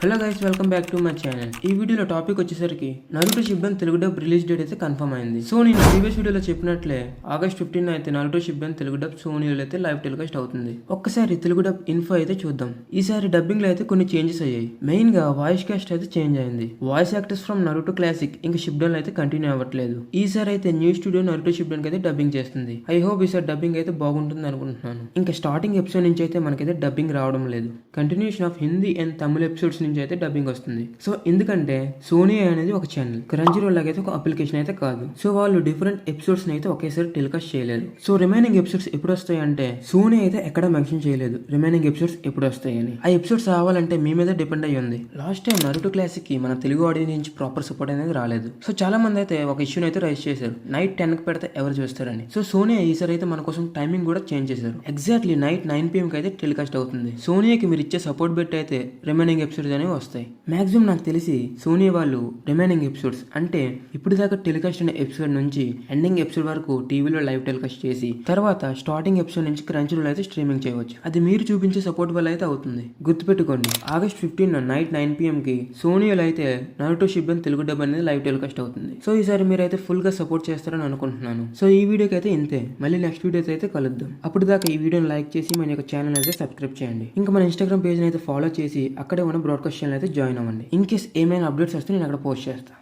Hello guys, welcome back to my channel. ఈ వీడియోలో topic వచ్చేసరికి Naruto Shippuden Telugu dub release date అయితే confirm అయింది. సో నేను ప్రీవియస్ వీడియోలో చెప్పినట్లే August 15 అయితే నరుటో షిప్పెన్ తెలుగు డబ్ సోనీలో అయితే లైవ్ టెలికాస్ట్ అవుతుంది. ఒక్కసారి తెలుగు డబ్ ఇన్ఫో అయితే చూద్దాం. ఈసారి డబ్బింగ్ లో అయితే కొన్ని చేంజెస్ అయ్యాయి. మెయిన్ గా వాయిస్ కాస్ట్ అయితే చేంజ్ అయింది. Voice actors from Naruto classic ఇంకా షిప్డన్ అయితే కంటిన్యూ అవ్వట్లేదు. ఈసారి అయితే న్యూ స్టూడియో నరుటో షిప్డన్ అయితే డబ్బింగ్ చేస్తుంది. ఐ హోప్ ఈసారి డబ్బింగ్ అయితే బాగుంటుంది అనుకుంటున్నాను. ఇంకా స్టార్టింగ్ ఎపిసోడ్ నుంచి అయితే మనకైతే డబ్బింగ్ రావడం లేదు. Continuation of Hindi and Tamil episodes నుంచి అయితే డబ్బింగ్ వస్తుంది. సో ఎందుకంటే సోనీ అనేది ఒక ఛానల్, క్రంచీరోల్ లాగా అయితే ఒక అప్లికేషన్ అయితే కాదు. సో వాళ్ళు డిఫరెంట్ ఎపిసోడ్స్ అయితే ఒకేసారి టెలికాస్ట్ చేయలేరు. సో రిమైనింగ్ ఎపిసోడ్స్ ఎప్పుడు వస్తాయి అంటే సోనీ అయితే ఎక్కడ మెన్షన్ చేయలేదు రిమైనింగ్ ఎపిసోడ్స్ ఎప్పుడు వస్తాయని. ఆ ఎపిసోడ్స్ రావాలంటే మీ మీద డిపెండ్ అయ్యి ఉంది. లాస్ట్ టైం నరుటో క్లాసిక్ కి మన తెలుగు ఆడియన్స్ నుంచి ప్రాపర్ సపోర్ట్ అనేది రాలేదు. సో చాలా మంది అయితే ఒక ఇష్యూని అయితే రైజ్ చేశారు, నైట్ 10 కి పెడితే ఎవరు చూస్తారని. సో సోనీ ఈసారి అయితే మన కోసం టైమింగ్ కూడా చేంజ్ చేశారు. ఎగ్జాక్ట్లీ నైట్ 9 PM కి అయితే టెలికాస్ట్ అవుతుంది. సోనీకి మీరు ఇచ్చే సపోర్ట్ బెట్ అయితే రిమైనింగ్ ఎపిసోడ్స్ అనేవి వస్తాయి. మాక్సిమం నాకు తెలిసి సోనీ వాళ్ళు రిమైనింగ్ ఎపిసోడ్స్ అంటే ఇప్పుడు దాకా టెలికాస్ట్ అయిన ఎపిసోడ్ నుంచి ఎండింగ్ ఎపిసోడ్ వరకు టీవీలో లైవ్ టెలికాస్ట్ చేసి తర్వాత స్టార్టింగ్ ఎపిసోడ్ నుంచి క్రంచీరోల్ అయితే స్ట్రీమింగ్ చేయవచ్చు. అది మీరు చూపించే సపోర్ట్ వల్ల అయితే అవుతుంది. గుర్తుపెట్టుకోండి, August 15 నైట్ 9 PM కి సోనీలో అయితే నరుటో షిప్పెన్ తెలుగు డబ్ అనేది లైవ్ టెలికాస్ట్ అవుతుంది. సో ఈసారి మీరు అయితే ఫుల్ గా సపోర్ట్ చేస్తారని అనుకుంటున్నాను. సో ఈ వీడియోకి అయితే ఇంతే. మళ్ళీ నెక్స్ట్ వీడియోతో అయితే కలుద్దాం. అప్పుడు దాకా ఈ వీడియోని లైక్ చేసి మన యొక్క ఛానల్ అయితే సబ్స్క్రైబ్ చేయండి. ఇంకా మన ఇన్స్టాగ్రామ్ పేజ్ అయితే ఫాలో చేసి అక్కడే ఉన్న బ్రాడ్కాస్ట్ ఛానల్ అయితే జాయిన్ అవ్వండి. ఇన్ కేస్ ఏమైనా అప్డేట్స్ వస్తే నేను అక్కడ పోస్ట్ చేస్తాను.